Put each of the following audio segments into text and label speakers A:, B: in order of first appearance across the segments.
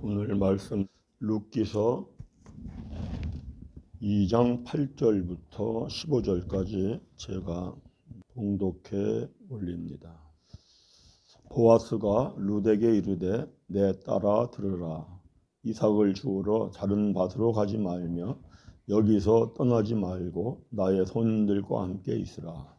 A: 오늘 말씀 룻기서 2장 8절부터 15절까지 제가 봉독해 올립니다. 보아스가 룻에게 이르되 내 딸아 들으라. 이삭을 주우러 다른 밭으로 가지 말며 여기서 떠나지 말고 나의 손들과 함께 있으라.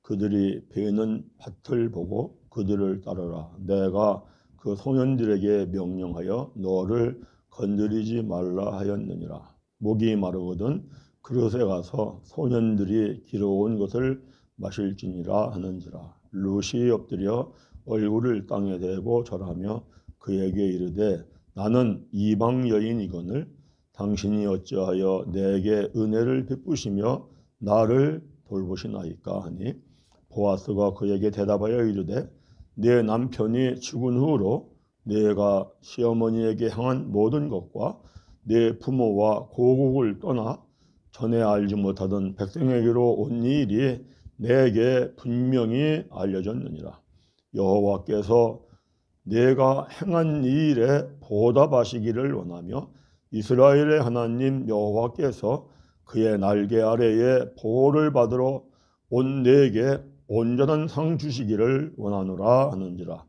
A: 그들이 베는 밭을 보고 그들을 따르라. 내가 그 소년들에게 명령하여 너를 건드리지 말라 하였느니라. 목이 마르거든 그릇에 가서 소년들이 길어온 것을 마실지니라 하는지라. 룻이 엎드려 얼굴을 땅에 대고 절하며 그에게 이르되 나는 이방 여인이거늘 당신이 어찌하여 내게 은혜를 베푸시며 나를 돌보시나이까 하니 보아스가 그에게 대답하여 이르되 내 남편이 죽은 후로 내가 시어머니에게 향한 모든 것과 내 부모와 고국을 떠나 전에 알지 못하던 백성에게로 온 일이 내게 분명히 알려졌느니라. 여호와께서 내가 행한 이 일에 보답하시기를 원하며 이스라엘의 하나님 여호와께서 그의 날개 아래에 보호를 받으러 온 내게 온전한 상 주시기를 원하노라 하는지라.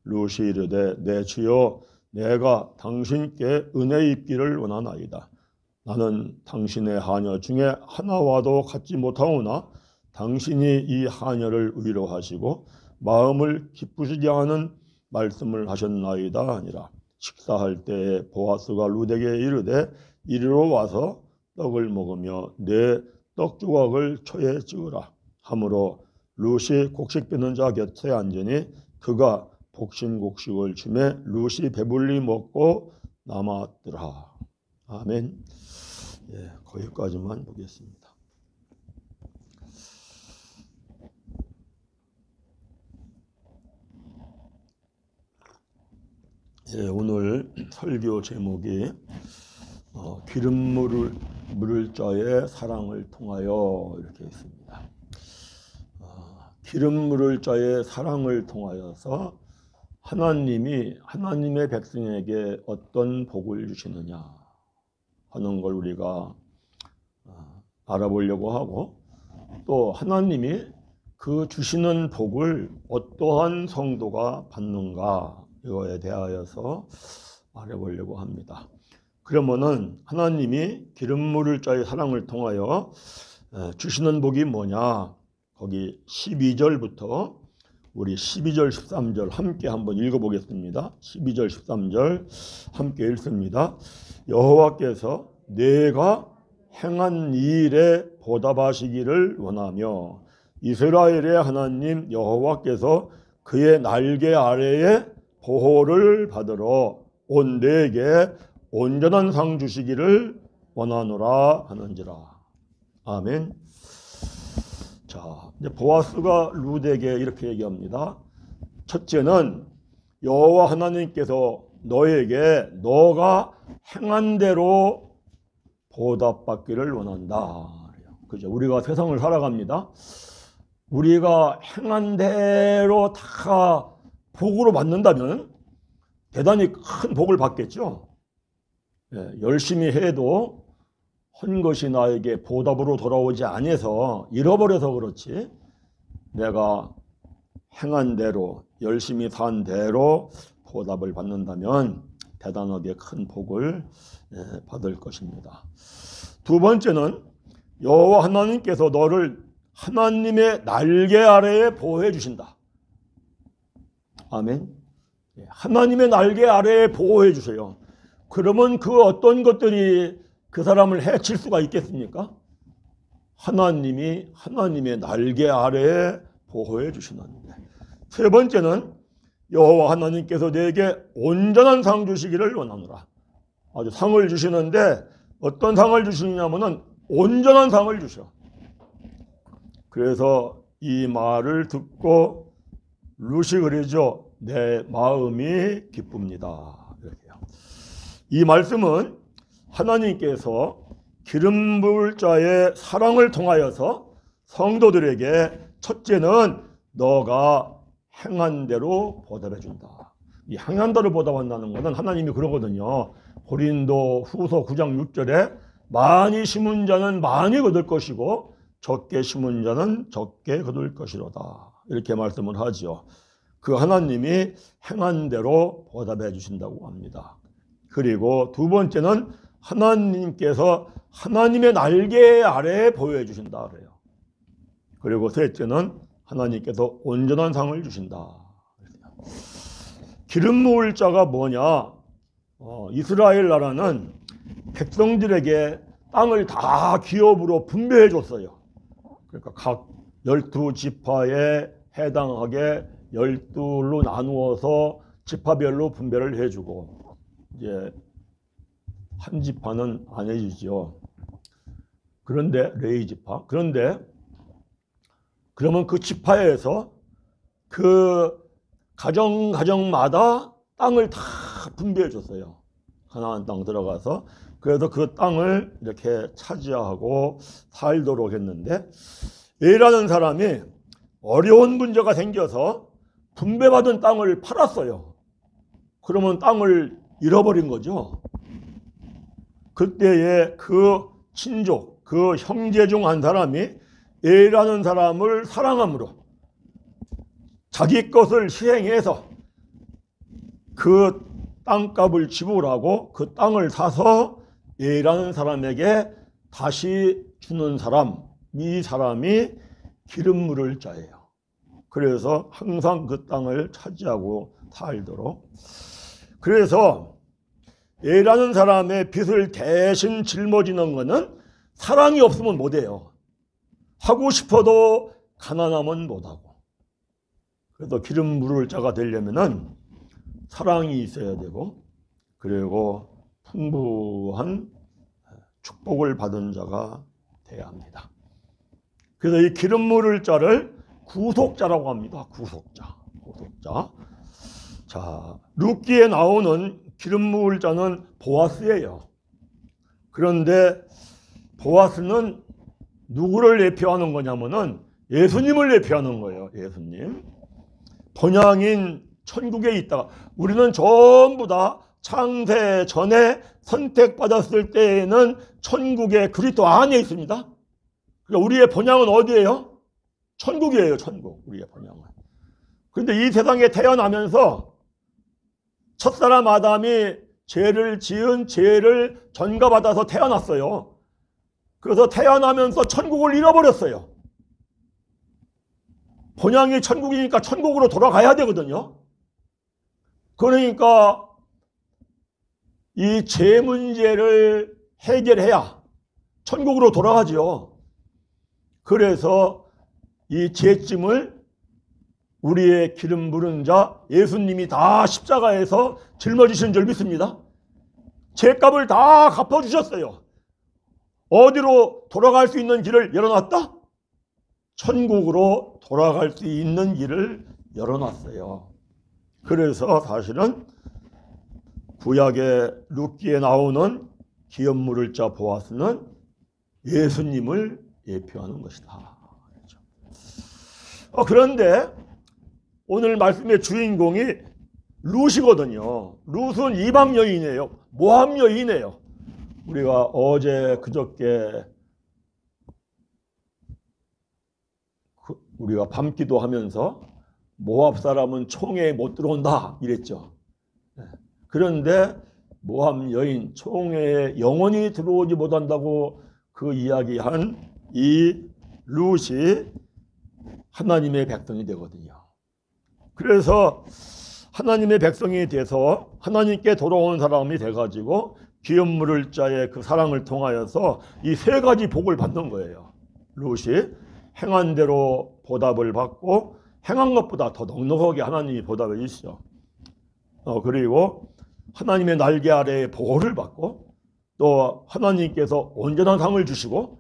A: 룻이 이르되 내 주여 내가 당신께 은혜 입기를 원하나이다. 나는 당신의 하녀 중에 하나와도 같지 못하오나 당신이 이 하녀를 위로하시고 마음을 기쁘시게 하는 말씀을 하셨나이다 하니라. 식사할 때에 보아스가 룻에게 이르되 이리로 와서 떡을 먹으며 내 떡조각을 초에 찍으라 하므로 룻이 곡식 펴는 자 곁에 앉으니 그가 복신곡식을 주매 룻이 배불리 먹고 남았더라. 아멘. 거기까지만 보겠습니다. 오늘 설교 제목이 기름 물을 자의 사랑을 통하여 이렇게 있습니다. 기름 물을 자의 사랑을 통하여서 하나님이 하나님의 백성에게 어떤 복을 주시느냐 하는 걸 우리가 알아보려고 하고, 또 하나님이 그 주시는 복을 어떠한 성도가 받는가 이거에 대하여서 말해보려고 합니다. 그러면은 하나님이 기름 물을 자의 사랑을 통하여 주시는 복이 뭐냐? 거기 12절부터 우리 12절 13절 함께 한번 읽어보겠습니다. 12절 13절 함께 읽습니다. 여호와께서 내가 행한 일에 보답하시기를 원하며 이스라엘의 하나님 여호와께서 그의 날개 아래에 보호를 받으러 온 내게 온전한 상 주시기를 원하노라 하는지라. 아멘. 자, 이제 보아스가 룻에게 이렇게 얘기합니다. 첫째는 여호와 하나님께서 너에게 너가 행한 대로 보답받기를 원한다. 그죠? 우리가 세상을 살아갑니다. 우리가 행한 대로 다 복으로 받는다면 대단히 큰 복을 받겠죠. 열심히 해도 한 것이 나에게 보답으로 돌아오지 않아서 잃어버려서 그렇지, 내가 행한 대로 열심히 산 대로 보답을 받는다면 대단하게 큰 복을 받을 것입니다. 두 번째는 여호와 하나님께서 너를 하나님의 날개 아래에 보호해 주신다. 아멘. 하나님의 날개 아래에 보호해 주세요. 그러면 그 어떤 것들이 그 사람을 해칠 수가 있겠습니까? 하나님이 하나님의 날개 아래에 보호해 주시는데. 세 번째는 여호와 하나님께서 내게 온전한 상 주시기를 원하노라. 아주 상을 주시는데 어떤 상을 주시냐면은 온전한 상을 주셔. 그래서 이 말을 듣고 룻이 그러죠. 내 마음이 기쁩니다. 이렇게요. 이 말씀은 하나님께서 기름 부을 자의 사랑을 통하여서 성도들에게 첫째는 너가 행한 대로 보답해 준다. 이 행한대로 보답한다는 것은 하나님이 그러거든요. 고린도 후서 9장 6절에 많이 심은 자는 많이 거둘 것이고 적게 심은 자는 적게 거둘 것이로다. 이렇게 말씀을 하죠. 그 하나님이 행한 대로 보답해 주신다고 합니다. 그리고 두 번째는 하나님께서 하나님의 날개 아래에 보호해 주신다 그래요. 그리고 셋째는 하나님께서 온전한 상을 주신다. 기름 부을 자가 뭐냐? 이스라엘 나라는 백성들에게 땅을 다 기업으로 분배해 줬어요. 그러니까 각 12지파에 해당하게 12로 나누어서 지파별로 분배를 해주고, 이제 한 지파는 안 해주죠. 그런데 레위 지파. 그런데 그러면 그 지파에서 그 가정마다 땅을 다 분배해 줬어요. 가나안 땅 들어가서. 그래서 그 땅을 이렇게 차지하고 살도록 했는데, A라는 사람이 어려운 문제가 생겨서 분배받은 땅을 팔았어요. 그러면 땅을 잃어버린 거죠. 그때에 그 친족, 그 형제 중 한 사람이 A라는 사람을 사랑함으로 자기 것을 시행해서 그 땅값을 지불하고 그 땅을 사서 A라는 사람에게 다시 주는 사람, 이 사람이 기름 부을 자예요. 그래서 항상 그 땅을 차지하고 살도록. 그래서 A라는 사람의 빚을 대신 짊어지는 것은 사랑이 없으면 못해요. 하고 싶어도 가난하면 못하고. 그래서 기름 부을 자가 되려면은 사랑이 있어야 되고, 그리고 풍부한 축복을 받은 자가 돼야 합니다. 그래서 이 기름 부을 자를 구속자라고 합니다. 구속자. 자, 룻기에 나오는 기름 부을 자는 보아스예요. 그런데 보아스는 누구를 예표하는 거냐면은 예수님을 예표하는 거예요. 예수님. 본향인 천국에 있다가, 우리는 전부 다 창세 전에 선택받았을 때에는 천국의 그리스도 안에 있습니다. 그러니까 우리의 본향은 어디예요? 천국이에요. 천국. 우리의 본향은. 그런데 이 세상에 태어나면서 첫사람 아담이 죄를 지은 죄를 전가받아서 태어났어요. 그래서 태어나면서 천국을 잃어버렸어요. 본향이 천국이니까 천국으로 돌아가야 되거든요. 그러니까 이 죄 문제를 해결해야 천국으로 돌아가죠. 그래서 이 죄짐을 우리의 기름 부은 자 예수님이 다 십자가에서 짊어지신 줄 믿습니다. 죄값을 다 갚아주셨어요. 어디로 돌아갈 수 있는 길을 열어놨다? 천국으로 돌아갈 수 있는 길을 열어놨어요. 그래서 사실은 구약의 룻기에 나오는 기름 부을 자 보아스는 예수님을 예표하는 것이다. 그런데 오늘 말씀의 주인공이 룻이거든요. 룻은 이방 여인이에요. 모압 여인이에요. 우리가 어제 그저께 우리가 밤기도 하면서 모압 사람은 총에 못 들어온다 이랬죠. 그런데 모압 여인 총에 영원히 들어오지 못한다고 그 이야기한 이 룻이 하나님의 백성이 되거든요. 그래서 하나님의 백성이 돼서 하나님께 돌아온 사람이 돼가지고 기름 부을 자의 그 사랑을 통하여서 이 세 가지 복을 받는 거예요. 룻이 행한 대로 보답을 받고 행한 것보다 더 넉넉하게 하나님이 보답해 주시죠. 그리고 하나님의 날개 아래에 보호를 받고 또 하나님께서 온전한 상을 주시고,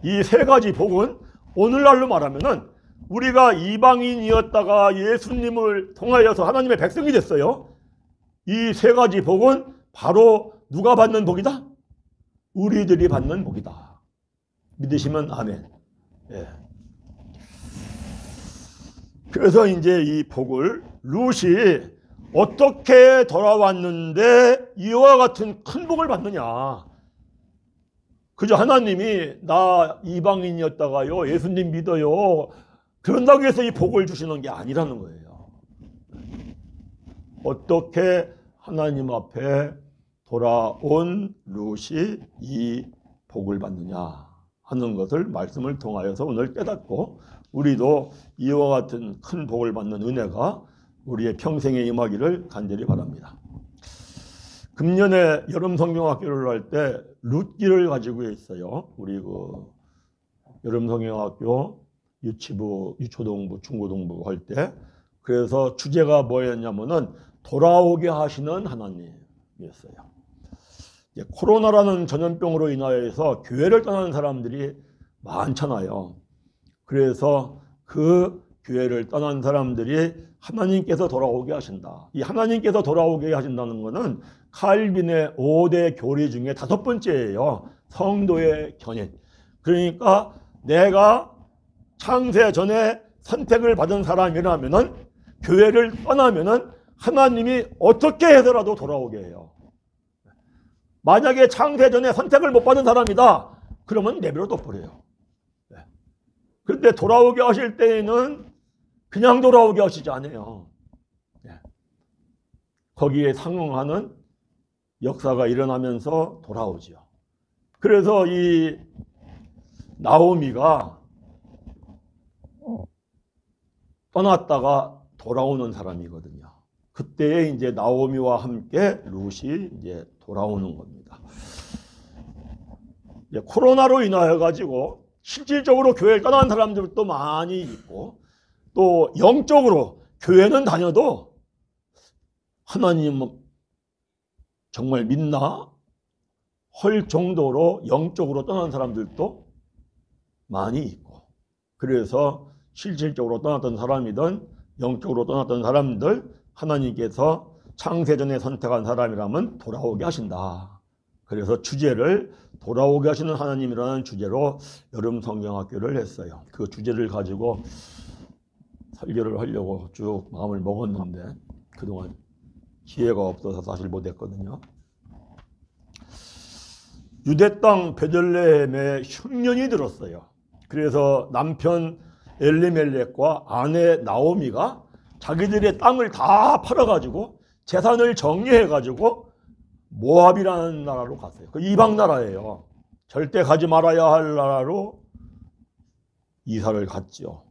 A: 이 세 가지 복은 오늘날로 말하면은 우리가 이방인이었다가 예수님을 통하여서 하나님의 백성이 됐어요. 이 세 가지 복은 바로 누가 받는 복이다? 우리들이 받는 복이다. 믿으시면 아멘. 예. 그래서 이제 이 복을 룻이 어떻게 돌아왔는데 이와 같은 큰 복을 받느냐. 그저 하나님이 나 이방인이었다가요 예수님 믿어요 그런다고 해서 이 복을 주시는 게 아니라는 거예요. 어떻게 하나님 앞에 돌아온 룻이 이 복을 받느냐 하는 것을 말씀을 통하여서 오늘 깨닫고 우리도 이와 같은 큰 복을 받는 은혜가 우리의 평생에 임하기를 간절히 바랍니다. 금년에 여름 성경학교를 할 때 룻기를 가지고 있어요. 우리 여름 성경학교 유치부, 유초동부, 중고동부 할 때. 그래서 주제가 뭐였냐면은 돌아오게 하시는 하나님이었어요. 코로나라는 전염병으로 인하여서 교회를 떠나는 사람들이 많잖아요. 그래서 그 교회를 떠난 사람들이 하나님께서 돌아오게 하신다. 이 하나님께서 돌아오게 하신다는 것은 칼빈의 5대 교리 중에 5번째예요. 성도의 견인. 그러니까 내가 창세 전에 선택을 받은 사람이라면은 교회를 떠나면은 하나님이 어떻게 해서라도 돌아오게 해요. 만약에 창세 전에 선택을 못 받은 사람이다. 그러면 내버려 둬버려요. 그런데 돌아오게 하실 때에는 그냥 돌아오게 하시지 않아요. 거기에 상응하는 역사가 일어나면서 돌아오지요. 그래서 이 나오미가 떠났다가 돌아오는 사람이거든요. 그때에 이제 나오미와 함께 룻이 이제 돌아오는 겁니다. 이제 코로나로 인하여 가지고 실질적으로 교회를 떠난 사람들도 많이 있고 또 영적으로 교회는 다녀도 하나님 정말 믿나? 할 정도로 영적으로 떠난 사람들도 많이 있고 그래서 실질적으로 떠났던 사람이든 영적으로 떠났던 사람들 하나님께서 창세전에 선택한 사람이라면 돌아오게 하신다. 그래서 주제를 돌아오게 하시는 하나님이라는 주제로 여름 성경학교를 했어요. 그 주제를 가지고 설교를 하려고 쭉 마음을 먹었는데 그동안 기회가 없어서 사실 못했거든요. 유대 땅 베들레헴에 흉년이 들었어요. 그래서 남편 엘리멜렉과 아내 나오미가 자기들의 땅을 다 팔아가지고 재산을 정리해가지고 모압이라는 나라로 갔어요. 그 이방 나라예요. 절대 가지 말아야 할 나라로 이사를 갔죠.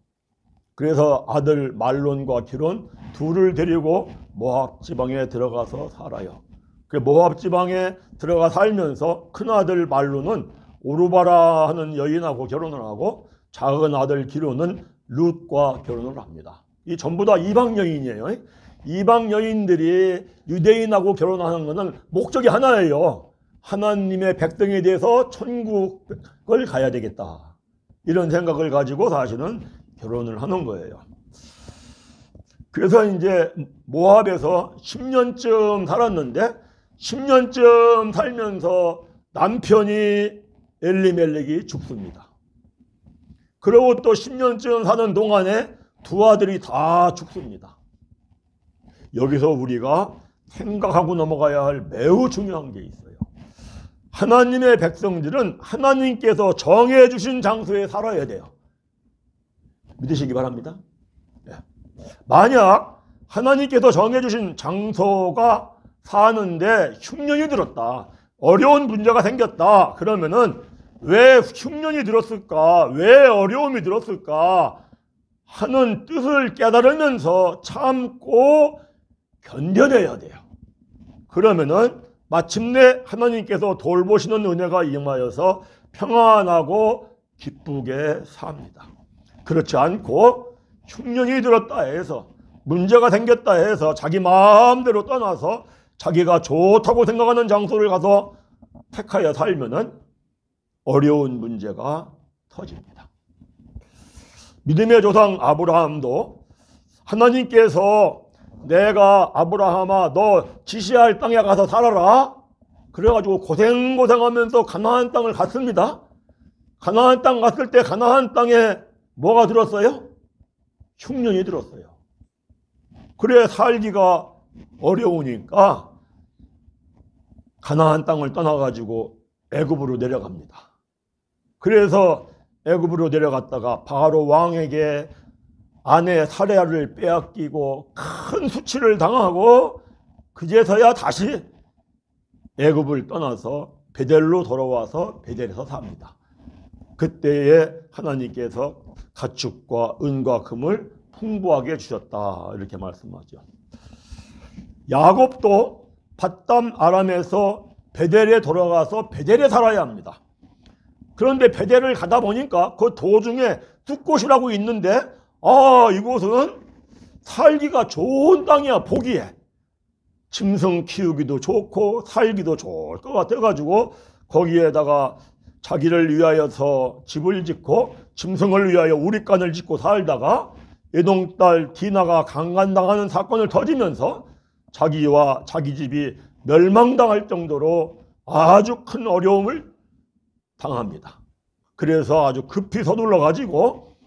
A: 그래서 아들 말론과 기론 둘을 데리고 모압 지방에 들어가서 살아요. 그 모압 지방에 들어가 살면서 큰아들 말론은 오르바라 하는 여인하고 결혼을 하고 작은 아들 기론은 룻과 결혼을 합니다. 이 전부 다 이방 여인이에요. 이방 여인들이 유대인하고 결혼하는 것은 목적이 하나예요. 하나님의 백성에 대해서 천국을 가야 되겠다. 이런 생각을 가지고 사실은 결혼을 하는 거예요. 그래서 이제 모압에서 10년쯤 살았는데 10년쯤 살면서 남편이 엘리멜렉이 죽습니다. 그리고 또 10년쯤 사는 동안에 두 아들이 다 죽습니다. 여기서 우리가 생각하고 넘어가야 할 매우 중요한 게 있어요. 하나님의 백성들은 하나님께서 정해 주신 장소에 살아야 돼요. 믿으시기 바랍니다. 만약 하나님께서 정해 주신 장소가 사는데 흉년이 들었다. 어려운 문제가 생겼다. 그러면은 왜 흉년이 들었을까? 왜 어려움이 들었을까? 하는 뜻을 깨달으면서 참고 견뎌내야 돼요. 그러면은 마침내 하나님께서 돌보시는 은혜가 임하여서 평안하고 기쁘게 삽니다. 그렇지 않고 흉년이 들었다 해서 문제가 생겼다 해서 자기 마음대로 떠나서 자기가 좋다고 생각하는 장소를 가서 택하여 살면은 어려운 문제가 터집니다. 믿음의 조상 아브라함도 하나님께서 내가 아브라함아 너 지시할 땅에 가서 살아라. 그래가지고 고생하면서 가나안 땅을 갔습니다. 가나안 땅 갔을 때 가나안 땅에 뭐가 들었어요? 흉년이 들었어요. 그래 살기가 어려우니까 가나안 땅을 떠나가지고 애굽으로 내려갑니다. 그래서 애굽으로 내려갔다가 바로 왕에게 아내 사레야를 빼앗기고 큰 수치를 당하고 그제서야 다시 애굽을 떠나서 베델로 돌아와서 베델에서 삽니다. 그때에 하나님께서 가축과 은과 금을 풍부하게 주셨다 이렇게 말씀하죠. 야곱도 밧담 아람에서 베델에 돌아가서 베델에 살아야 합니다. 그런데 베델을 가다 보니까 그 도중에 숫곳이라고 있는데 이곳은 살기가 좋은 땅이야. 보기에 짐승 키우기도 좋고 살기도 좋을 것 같아가지고 거기에다가 자기를 위하여서 집을 짓고 짐승을 위하여 우릿간을 짓고 살다가 에돔 딸 디나가 강간당하는 사건을 터지면서 자기와 자기 집이 멸망당할 정도로 아주 큰 어려움을 당합니다. 그래서 아주 급히 서둘러 가지고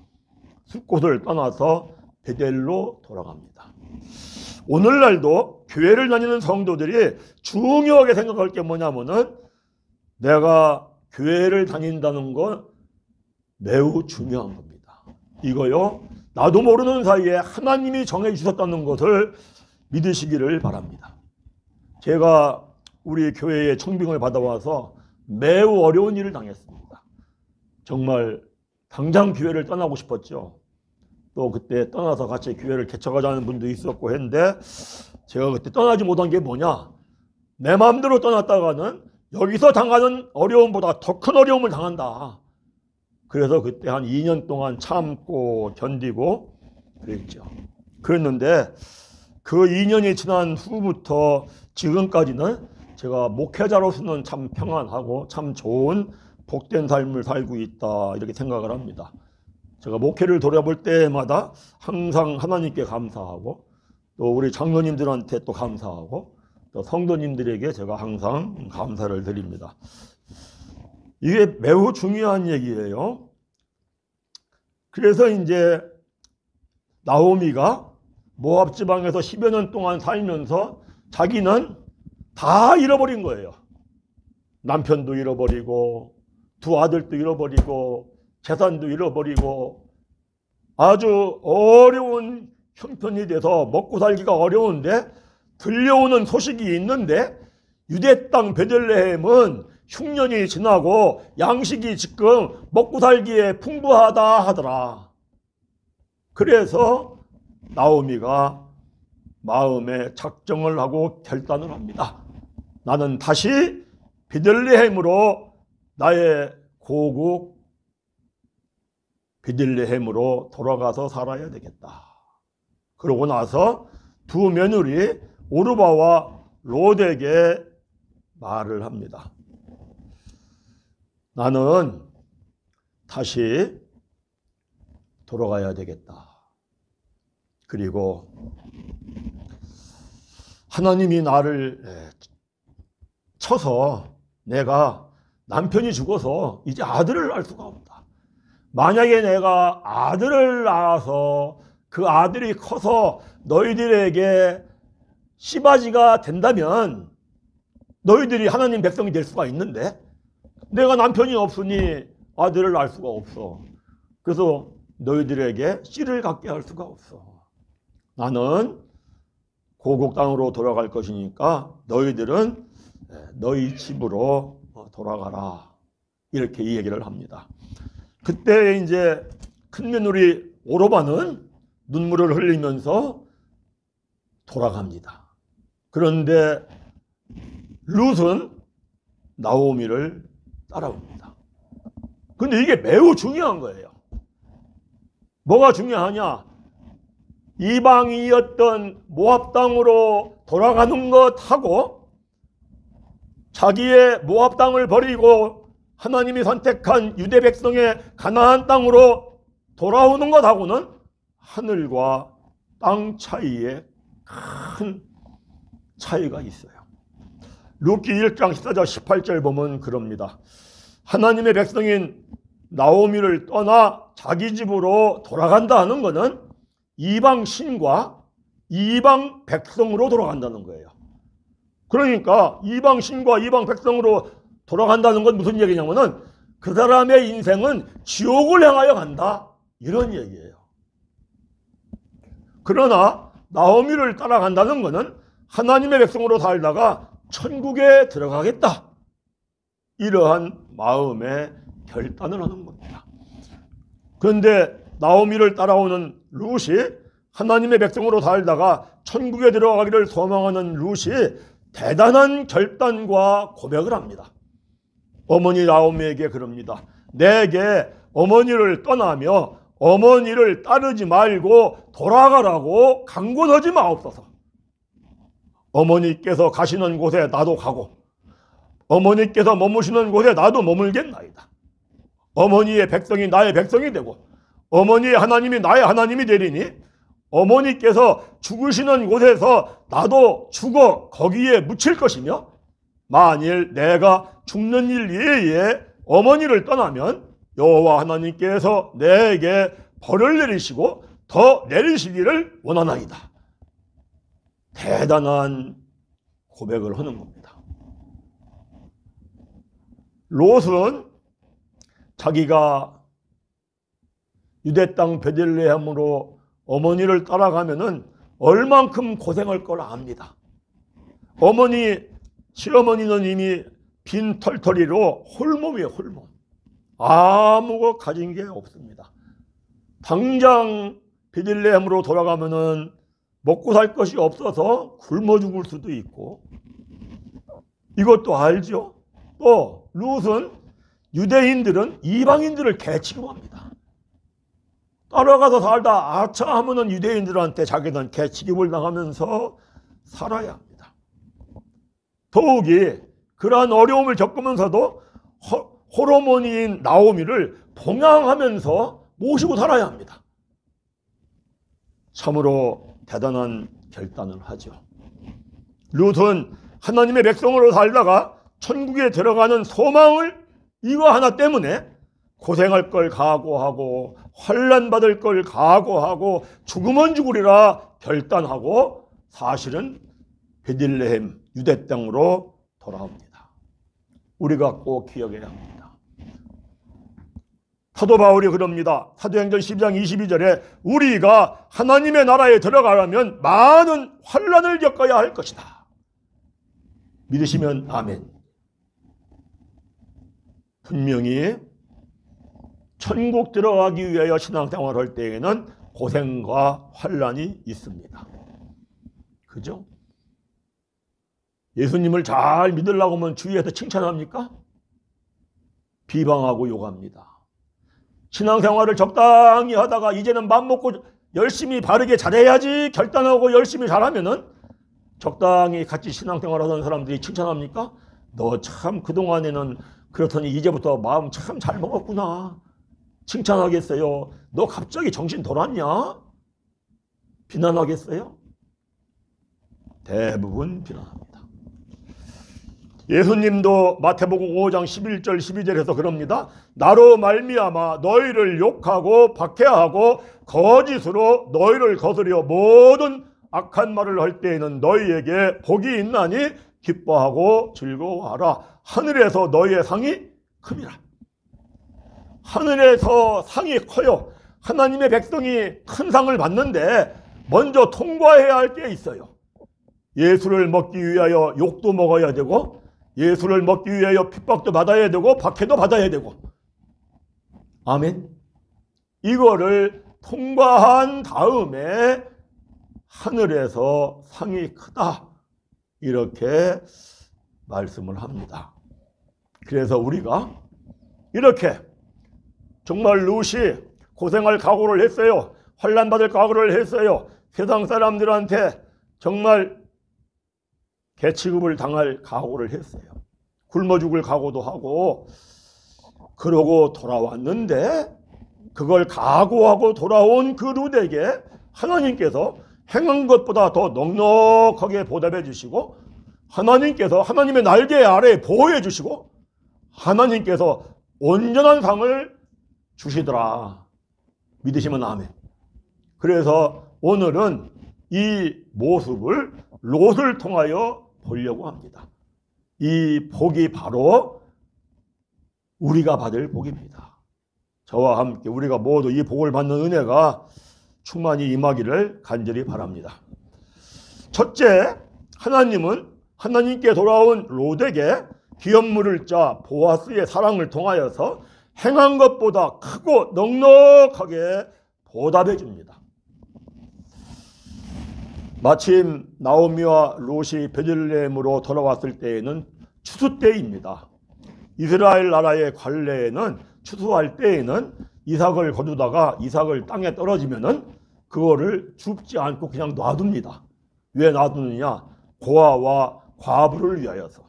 A: 숫곳을 떠나서 베델로 돌아갑니다. 오늘날도 교회를 다니는 성도들이 중요하게 생각할 게 뭐냐면은 내가 교회를 다닌다는 건 매우 중요한 겁니다. 이거요, 나도 모르는 사이에 하나님이 정해 주셨다는 것을 믿으시기를 바랍니다. 제가 우리 교회에 청빙을 받아와서 매우 어려운 일을 당했습니다. 정말 당장 교회를 떠나고 싶었죠. 또 그때 떠나서 같이 교회를 개척하자는 분도 있었고 했는데 제가 그때 떠나지 못한 게 뭐냐, 내 마음대로 떠났다가는 여기서 당하는 어려움보다 더 큰 어려움을 당한다. 그래서 그때 한 2년 동안 참고 견디고 그랬죠. 그랬는데 그 2년이 지난 후부터 지금까지는 제가 목회자로서는 참 평안하고 참 좋은 복된 삶을 살고 있다 이렇게 생각을 합니다. 제가 목회를 돌아볼 때마다 항상 하나님께 감사하고 또 우리 장로님들한테 또 감사하고 또 성도님들에게 제가 항상 감사를 드립니다. 이게 매우 중요한 얘기예요. 그래서 이제 나오미가 모압 지방에서 10여 년 동안 살면서 자기는 다 잃어버린 거예요. 남편도 잃어버리고 두 아들도 잃어버리고 재산도 잃어버리고 아주 어려운 형편이 돼서 먹고 살기가 어려운데 들려오는 소식이 있는데 유대 땅 베들레헴은 흉년이 지나고 양식이 지금 먹고 살기에 풍부하다 하더라. 그래서 나오미가 마음에 작정을 하고 결단을 합니다. 나는 다시 베들레헴으로 나의 고국 베들레헴으로 돌아가서 살아야 되겠다. 그러고 나서 두 며느리 오르바와 롯에게 말을 합니다. 나는 다시 돌아가야 되겠다. 그리고 하나님이 나를 쳐서 내가 남편이 죽어서 이제 아들을 낳을 수가 없다. 만약에 내가 아들을 낳아서 그 아들이 커서 너희들에게 씨바지가 된다면 너희들이 하나님 백성이 될 수가 있는데 내가 남편이 없으니 아들을 낳을 수가 없어. 그래서 너희들에게 씨를 갖게 할 수가 없어. 나는 고국 땅으로 돌아갈 것이니까 너희들은 너희 집으로 돌아가라. 이렇게 이 얘기를 합니다. 그때 이제 큰 며느리 오로바는 눈물을 흘리면서 돌아갑니다. 그런데 룻은 나오미를 따라옵니다. 근데 이게 매우 중요한 거예요. 뭐가 중요하냐? 이방이었던 모압 땅으로 돌아가는 것하고 자기의 모압 땅을 버리고 하나님이 선택한 유대 백성의 가나안 땅으로 돌아오는 것하고는 하늘과 땅 차이에 큰 차이가 있어요. 룻기 1장 14절 18절 보면 그럽니다. 하나님의 백성인 나오미를 떠나 자기 집으로 돌아간다 하는 것은 이방 신과 이방 백성으로 돌아간다는 거예요. 그러니까 이방 신과 이방 백성으로 돌아간다는 건 무슨 얘기냐면은 그 사람의 인생은 지옥을 향하여 간다, 이런 얘기예요. 그러나 나오미를 따라간다는 것은 하나님의 백성으로 살다가 천국에 들어가겠다, 이러한 마음의 결단을 하는 겁니다. 그런데 나오미를 따라오는 룻이, 하나님의 백성으로 살다가 천국에 들어가기를 소망하는 룻이 대단한 결단과 고백을 합니다. 어머니 나오미에게 그럽니다. 내게 어머니를 떠나며 어머니를 따르지 말고 돌아가라고 강권하지 마옵소서. 어머니께서 가시는 곳에 나도 가고 어머니께서 머무시는 곳에 나도 머물겠나이다. 어머니의 백성이 나의 백성이 되고 어머니의 하나님이 나의 하나님이 되리니 어머니께서 죽으시는 곳에서 나도 죽어 거기에 묻힐 것이며, 만일 내가 죽는 일 이외에 어머니를 떠나면 여호와 하나님께서 내게 벌을 내리시고 더 내리시기를 원하나이다. 대단한 고백을 하는 겁니다. 롯은 자기가 유대 땅 베들레헴으로 어머니를 따라가면은 얼만큼 고생할 걸 압니다. 시어머니는 이미 빈 털터리로 홀몸이에요, 홀몸. 아무거 가진 게 없습니다. 당장 베들레헴으로 돌아가면은 먹고 살 것이 없어서 굶어 죽을 수도 있고, 이것도 알죠. 또 룻은 유대인들은 이방인들을 개취급합니다. 따라가서 살다 아차 하면은 유대인들한테 자기는 개취급을 당하면서 살아야 합니다. 더욱이 그러한 어려움을 겪으면서도 호르몬인 나오미를 봉양하면서 모시고 살아야 합니다. 참으로 대단한 결단을 하죠. 룻은 하나님의 백성으로 살다가 천국에 들어가는 소망을 이거 하나 때문에 고생할 걸 각오하고 환난 받을 걸 각오하고 죽으면 죽으리라 결단하고 사실은 베들레헴 유대 땅으로 돌아옵니다. 우리가 꼭 기억해야 합니다. 사도 바울이 그럽니다. 사도행전 12장 22절에 우리가 하나님의 나라에 들어가려면 많은 환난을 겪어야 할 것이다. 믿으시면 아멘. 분명히 천국 들어가기 위하여 신앙생활을 할 때에는 고생과 환난이 있습니다. 그죠? 예수님을 잘 믿으려고 하면 주위에서 칭찬합니까? 비방하고 욕합니다. 신앙생활을 적당히 하다가 이제는 맘먹고 열심히 바르게 잘해야지 결단하고 열심히 잘하면은 적당히 같이 신앙생활 하던 사람들이 칭찬합니까? 너 참 그동안에는 그렇더니 이제부터 마음 참 잘 먹었구나. 칭찬하겠어요? 너 갑자기 정신 돌았냐? 비난하겠어요? 대부분 비난합니다. 예수님도 마태복음 5장 11절 12절에서 그럽니다. 나로 말미암아 너희를 욕하고 박해하고 거짓으로 너희를 거스려 모든 악한 말을 할 때에는 너희에게 복이 있나니 기뻐하고 즐거워하라. 하늘에서 너희의 상이 큼이라. 하늘에서 상이 커요. 하나님의 백성이 큰 상을 받는데 먼저 통과해야 할 게 있어요. 예수를 먹기 위하여 욕도 먹어야 되고 예수를 먹기 위하여 핍박도 받아야 되고 박해도 받아야 되고. 아멘. 이거를 통과한 다음에 하늘에서 상이 크다, 이렇게 말씀을 합니다. 그래서 우리가 이렇게 정말 룻이 고생할 각오를 했어요. 환난 받을 각오를 했어요. 세상 사람들한테 정말 개취급을 당할 각오를 했어요. 굶어 죽을 각오도 하고. 그러고 돌아왔는데 그걸 각오하고 돌아온 그 룻에게 하나님께서 행한 것보다 더 넉넉하게 보답해 주시고, 하나님께서 하나님의 날개 아래에 보호해 주시고, 하나님께서 온전한 상을 주시더라. 믿으시면 아멘. 그래서 오늘은 이 모습을 롯을 통하여 보려고 합니다. 이 복이 바로 우리가 받을 복입니다. 저와 함께 우리가 모두 이 복을 받는 은혜가 충만히 임하기를 간절히 바랍니다. 첫째, 하나님은 하나님께 돌아온 롯에게 기업물을 짜 보아스의 사랑을 통하여서 행한 것보다 크고 넉넉하게 보답해 줍니다. 마침 나오미와 롯이 베들레헴으로 돌아왔을 때에는 추수 때입니다. 이스라엘 나라의 관례에는 추수할 때에는 이삭을 거두다가 이삭을 땅에 떨어지면은 그거를 줍지 않고 그냥 놔둡니다. 왜 놔두느냐? 고아와 과부를 위하여서.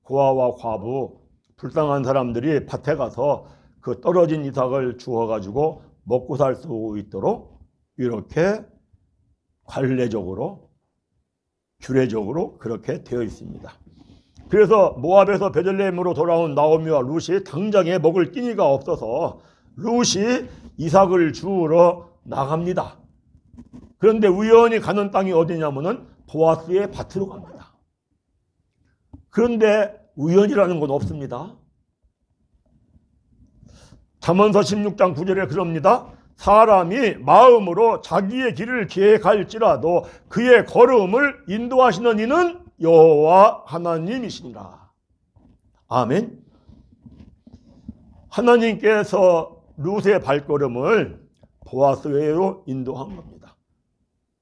A: 고아와 과부, 불쌍한 사람들이 밭에 가서 그 떨어진 이삭을 주워가지고 먹고 살 수 있도록 이렇게 관례적으로, 규례적으로 그렇게 되어 있습니다. 그래서 모압에서 베들레헴으로 돌아온 나오미와 룻이 당장에 먹을 끼니가 없어서 룻이 이삭을 주우러 나갑니다. 그런데 우연히 가는 땅이 어디냐면은 보아스의 밭으로 갑니다. 그런데 우연이라는 건 없습니다. 잠언서 16장 9절에 그럽니다. 사람이 마음으로 자기의 길을 계획할지라도 그의 걸음을 인도하시는 이는 여호와 하나님이시니라. 아멘. 하나님께서 룻의 발걸음을 보아스로 인도한 겁니다.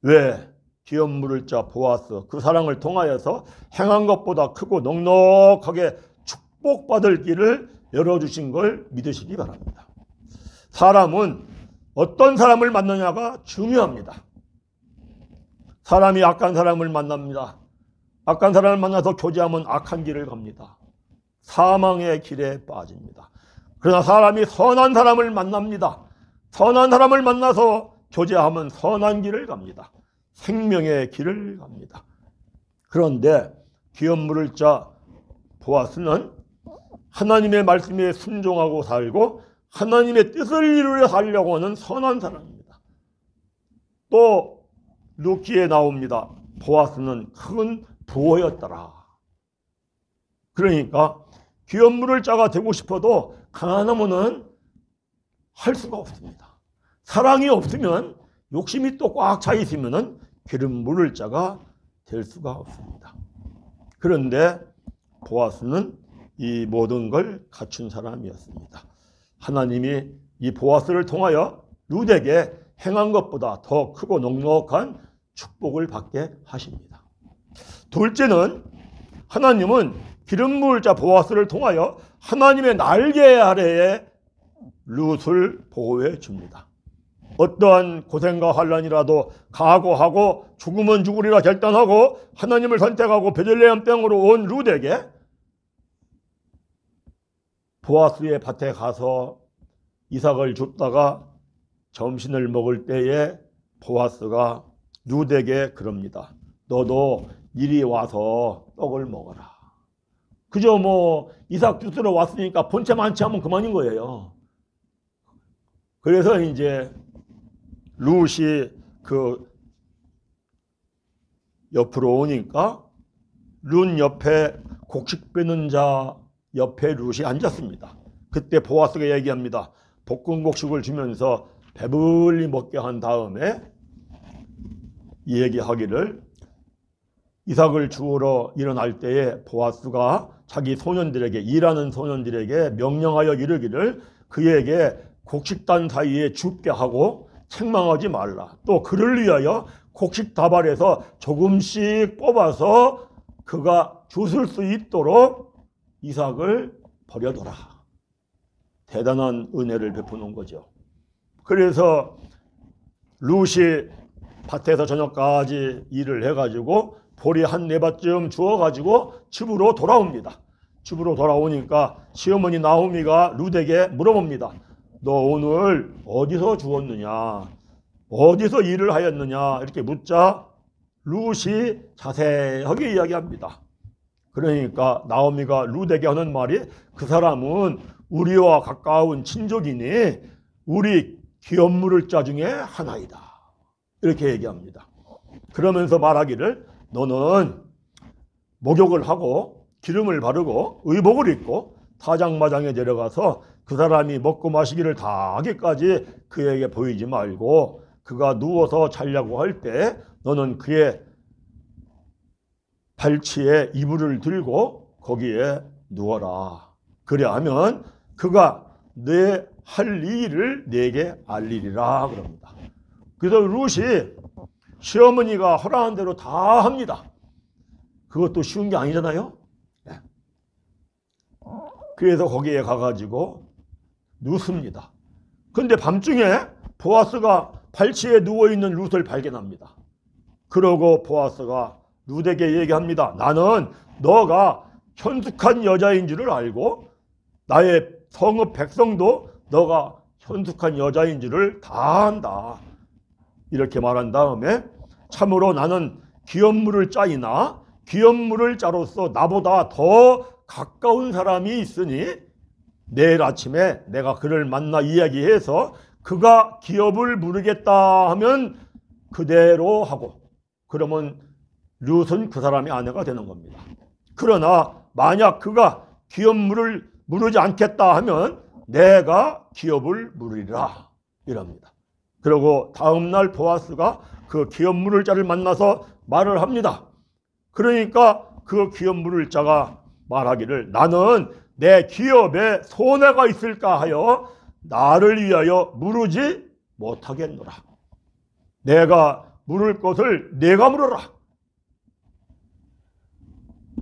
A: 왜? 기업물을 짜 보아스 그 사랑을 통하여서 행한 것보다 크고 넉넉하게 축복받을 길을 열어주신 걸 믿으시기 바랍니다. 사람은 어떤 사람을 만나냐가 중요합니다. 사람이 악한 사람을 만납니다. 악한 사람을 만나서 교제하면 악한 길을 갑니다. 사망의 길에 빠집니다. 그러나 사람이 선한 사람을 만납니다. 선한 사람을 만나서 교제하면 선한 길을 갑니다. 생명의 길을 갑니다. 그런데 기업물을 짜 보아스는 하나님의 말씀에 순종하고 살고 하나님의 뜻을 이루려 살려고 하는 선한 사람입니다. 또 룻기에 나옵니다. 보아스는 큰 부호였더라. 그러니까 기업물을 짜가 되고 싶어도 가난하면은 할 수가 없습니다. 사랑이 없으면 욕심이 또 꽉 차 있으면은 기름물을 짜가 될 수가 없습니다. 그런데 보아스는 이 모든 걸 갖춘 사람이었습니다. 하나님이 이 보아스를 통하여 룻에게 행한 것보다 더 크고 넉넉한 축복을 받게 하십니다. 둘째는 하나님은 기름물자 보아스를 통하여 하나님의 날개 아래에 룻을 보호해 줍니다. 어떠한 고생과 환난이라도 각오하고 죽으면 죽으리라 결단하고 하나님을 선택하고 베들레헴 땅으로 온 룻에게 보아스의 밭에 가서 이삭을 줍다가 점심을 먹을 때에 보아스가 룻에게 그럽니다. 너도 이리 와서 떡을 먹어라. 그저 뭐 이삭 주스러 왔으니까 본체 많지 하면 그만인 거예요. 그래서 이제 룻이 그 옆으로 오니까 룻 옆에 곡식 빼는 자 옆에 룻이 앉았습니다. 그때 보아스가 얘기합니다. 볶은 곡식을 주면서 배불리 먹게 한 다음에 얘기하기를 이삭을 주우러 일어날 때에 보아스가 자기 소년들에게 일하는 소년들에게 명령하여 이르기를 그에게 곡식단 사이에 줍게 하고 책망하지 말라. 또 그를 위하여 곡식 다발에서 조금씩 뽑아서 그가 주술 수 있도록 이삭을 버려둬라. 대단한 은혜를 베푸는 거죠. 그래서 룻이 밭에서 저녁까지 일을 해가지고 보리 한 4밭쯤 주워가지고 집으로 돌아옵니다. 집으로 돌아오니까 시어머니 나오미가 룻에게 물어봅니다. 너 오늘 어디서 주웠느냐? 어디서 일을 하였느냐? 이렇게 묻자 룻이 자세하게 이야기합니다. 그러니까 나오미가 룻에게 하는 말이 그 사람은 우리와 가까운 친족이니 우리 기업물을 짜 중에 하나이다. 이렇게 얘기합니다. 그러면서 말하기를 너는 목욕을 하고 기름을 바르고 의복을 입고 타작마당에 내려가서 그 사람이 먹고 마시기를 다 하기까지 그에게 보이지 말고 그가 누워서 자려고 할 때 너는 그의 발치에 이불을 들고 거기에 누워라. 그리하면 그가 내 할 일을 내게 알리리라 그럽니다. 그래서 룻이 시어머니가 허락한 대로 다 합니다. 그것도 쉬운 게 아니잖아요. 그래서 거기에 가가지고 눕습니다. 근데 밤중에 보아스가 발치에 누워있는 룻을 발견합니다. 그러고 보아스가 룻에게 얘기합니다. 나는 너가 현숙한 여자인 줄을 알고 나의 성읍 백성도 너가 현숙한 여자인 줄을 다 안다. 이렇게 말한 다음에 참으로 나는 기업물을 짜이나 기업물을 짜로서 나보다 더 가까운 사람이 있으니 내일 아침에 내가 그를 만나 이야기해서 그가 기업을 물으겠다 하면 그대로 하고 그러면 룻은 그 사람의 아내가 되는 겁니다. 그러나 만약 그가 기업물을 물으지 않겠다 하면 내가 기업을 물으리라 이럽니다. 그리고 다음날 보아스가 그 기업물을 자를 만나서 말을 합니다. 그러니까 그 기업물을 자가 말하기를 나는 내 기업에 손해가 있을까 하여 나를 위하여 물으지 못하겠노라. 내가 물을 것을 내가 물어라.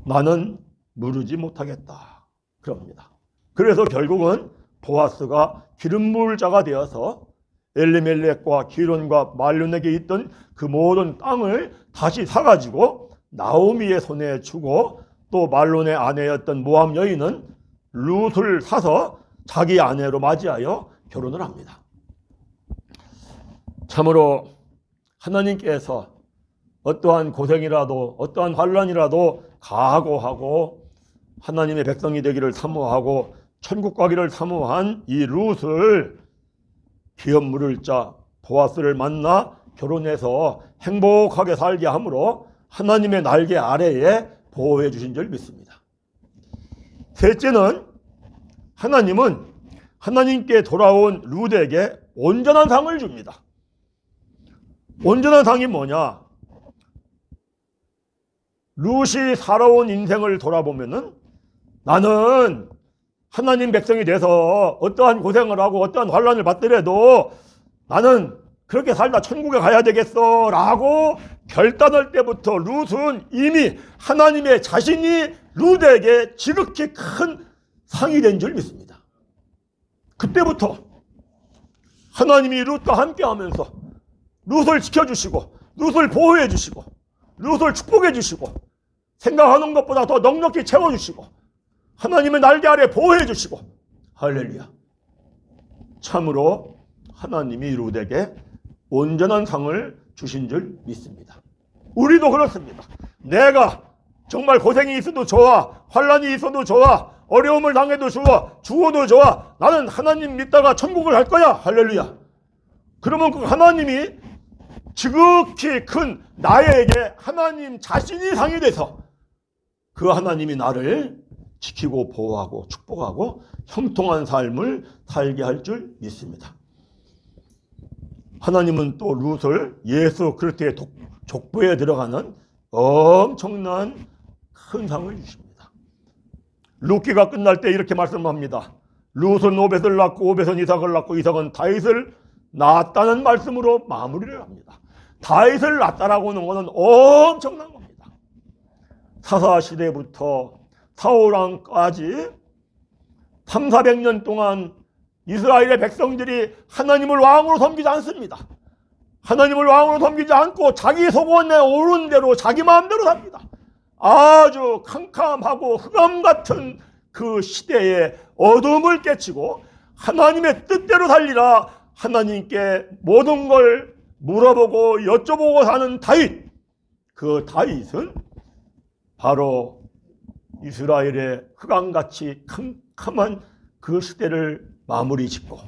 A: 나는 물으지 못하겠다. 그럽니다. 그래서 결국은 보아스가 기름부을 자가 되어서 엘리멜렉과 기론과 말론에게 있던 그 모든 땅을 다시 사가지고 나오미의 손에 주고 또 말론의 아내였던 모함 여인은 룻을 사서 자기 아내로 맞이하여 결혼을 합니다. 참으로 하나님께서 어떠한 고생이라도 어떠한 환난이라도 각오하고 하나님의 백성이 되기를 사모하고 천국 가기를 사모한 이 룻을 기업 물을 자 보아스를 만나 결혼해서 행복하게 살게 함으로 하나님의 날개 아래에 보호해 주신 줄 믿습니다. 셋째는 하나님은 하나님께 돌아온 룻에게 온전한 상을 줍니다. 온전한 상이 뭐냐? 룻이 살아온 인생을 돌아보면은 나는 하나님 백성이 돼서 어떠한 고생을 하고 어떠한 환난을 받더라도 나는 그렇게 살다 천국에 가야 되겠어 라고 결단할 때부터 룻은 이미 하나님의 자신이 룻에게 지극히 큰 상이 된 줄 믿습니다. 그때부터 하나님이 룻과 함께 하면서 룻을 지켜주시고 룻을 보호해 주시고 룻을 축복해 주시고 생각하는 것보다 더 넉넉히 채워주시고 하나님의 날개 아래 보호해 주시고 할렐루야. 참으로 하나님이 룻에게 온전한 상을 주신 줄 믿습니다. 우리도 그렇습니다. 내가 정말 고생이 있어도 좋아, 환난이 있어도 좋아, 어려움을 당해도 좋아, 죽어도 좋아, 나는 하나님 믿다가 천국을 갈 거야. 할렐루야. 그러면 그 하나님이 지극히 큰 나에게 하나님 자신이 상이 돼서 그 하나님이 나를 지키고 보호하고 축복하고 형통한 삶을 살게 할 줄 믿습니다. 하나님은 또 룻을 예수 그리스도의 족보에 들어가는 엄청난 큰 상을 주십니다. 룻기가 끝날 때 이렇게 말씀합니다. 룻은 오벳을 낳고 오벳은 이삭을 낳고 이삭은 다윗을 낳았다는 말씀으로 마무리를 합니다. 다윗을 낳았다라고 하는 것은 엄청난 겁니다. 사사시대부터 사울왕까지 300~400년 동안 이스라엘의 백성들이 하나님을 왕으로 섬기지 않습니다. 하나님을 왕으로 섬기지 않고 자기 속원에 오른 대로 자기 마음대로 삽니다. 아주 캄캄하고 흑암 같은 그 시대에 어둠을 깨치고 하나님의 뜻대로 살리라 하나님께 모든 걸 물어보고 여쭤보고 사는 다윗. 그 다윗은 바로 이스라엘의 흑암같이 캄캄한 그 시대를 마무리 짓고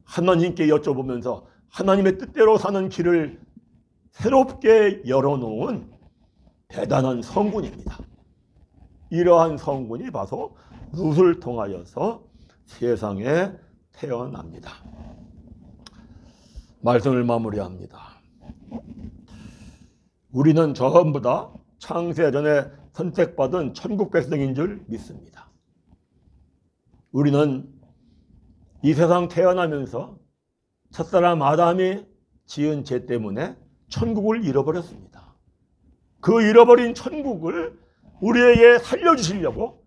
A: 하나님께 여쭤보면서 하나님의 뜻대로 사는 길을 새롭게 열어놓은 대단한 성군입니다. 이러한 성군이 바로 룻을 통하여서 세상에 태어납니다. 말씀을 마무리합니다. 우리는 전부 다 창세전에 선택받은 천국 백성인 줄 믿습니다. 우리는 이 세상 태어나면서 첫사람 아담이 지은 죄 때문에 천국을 잃어버렸습니다. 그 잃어버린 천국을 우리에게 살려주시려고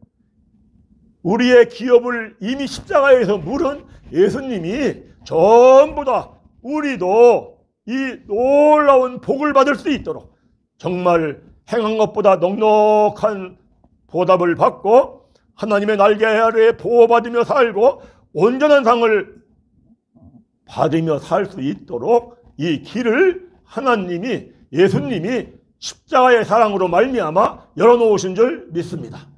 A: 우리의 기업을 이미 십자가에서 물은 예수님이 전부 다 우리도 이 놀라운 복을 받을 수 있도록 정말 행한 것보다 넉넉한 보답을 받고 하나님의 날개 아래 보호받으며 살고 온전한 상을 받으며 살 수 있도록 이 길을 하나님이 예수님이 십자가의 사랑으로 말미암아 열어놓으신 줄 믿습니다.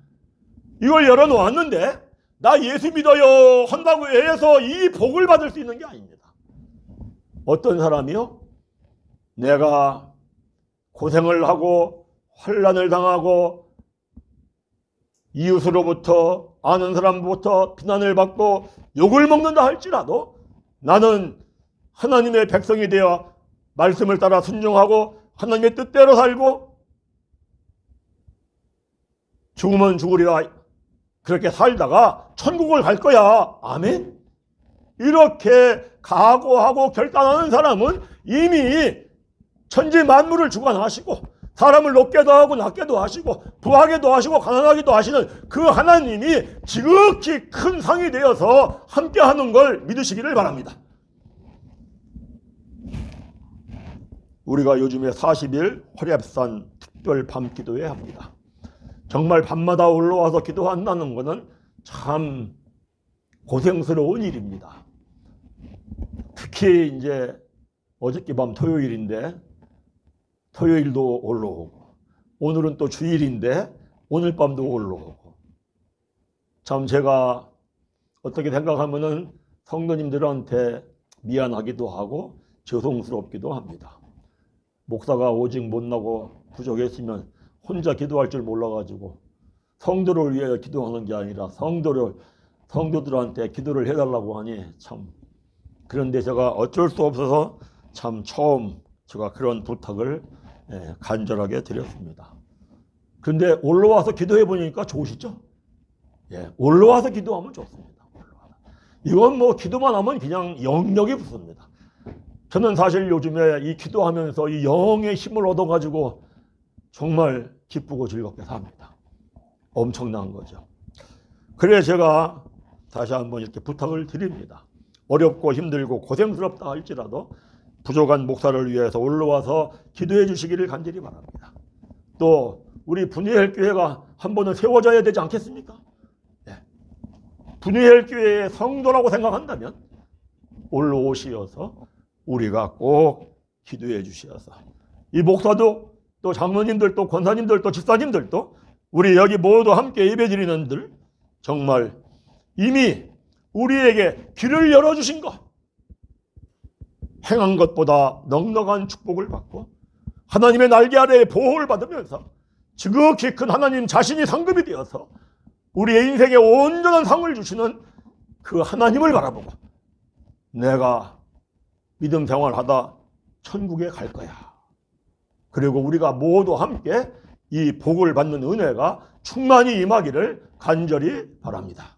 A: 이걸 열어놓았는데 나 예수 믿어요 한다고 해서 이 복을 받을 수 있는 게 아닙니다. 어떤 사람이요? 내가 고생을 하고 환난을 당하고 이웃으로부터 아는 사람부터 비난을 받고 욕을 먹는다 할지라도 나는 하나님의 백성이 되어 말씀을 따라 순종하고 하나님의 뜻대로 살고 죽으면 죽으리라 그렇게 살다가 천국을 갈 거야. 아멘. 이렇게 각오하고 결단하는 사람은 이미 천지 만물을 주관하시고 사람을 높게도 하고 낮게도 하시고 부하게도 하시고 가난하게도 하시는 그 하나님이 지극히 큰 상이 되어서 함께하는 걸 믿으시기를 바랍니다. 우리가 요즘에 40일 호렙산 특별 밤기도회 합니다. 정말 밤마다 올라와서 기도한다는 것은 참 고생스러운 일입니다. 특히 이제 어저께 밤 토요일인데 토요일도 올라오고 오늘은 또 주일인데 오늘 밤도 올라오고 참 제가 어떻게 생각하면은 성도님들한테 미안하기도 하고 죄송스럽기도 합니다. 목사가 오직 못나고 부족했으면 혼자 기도할 줄 몰라가지고 성도를 위해 기도하는 게 아니라 성도들한테 기도를 해달라고 하니 참 그런데 제가 어쩔 수 없어서 참 처음 제가 그런 부탁을 간절하게 드렸습니다. 그런데 올라와서 기도해 보니까 좋으시죠? 예, 올라와서 기도하면 좋습니다. 이건 뭐 기도만 하면 그냥 영역이 붙습니다. 저는 사실 요즘에 이 기도하면서 이 영의 힘을 얻어가지고 정말 기쁘고 즐겁게 삽니다. 엄청난 거죠. 그래서 제가 다시 한번 이렇게 부탁을 드립니다. 어렵고 힘들고 고생스럽다 할지라도 부족한 목사를 위해서 올라와서 기도해 주시기를 간절히 바랍니다. 또 우리 분이엘 교회가 한 번은 세워져야 되지 않겠습니까? 네. 분이엘 교회의 성도라고 생각한다면 올라오시어서 우리가 꼭 기도해 주시어서 이 목사도 또 장로님들 또 권사님들 또 집사님들도 우리 여기 모두 함께 예배드리는들 정말 이미 우리에게 길을 열어주신 것 행한 것보다 넉넉한 축복을 받고 하나님의 날개 아래에 보호를 받으면서 지극히 큰 하나님 자신이 상급이 되어서 우리의 인생에 온전한 상을 주시는 그 하나님을 바라보고 내가 믿음 생활하다 천국에 갈 거야. 그리고 우리가 모두 함께 이 복을 받는 은혜가 충만히 임하기를 간절히 바랍니다.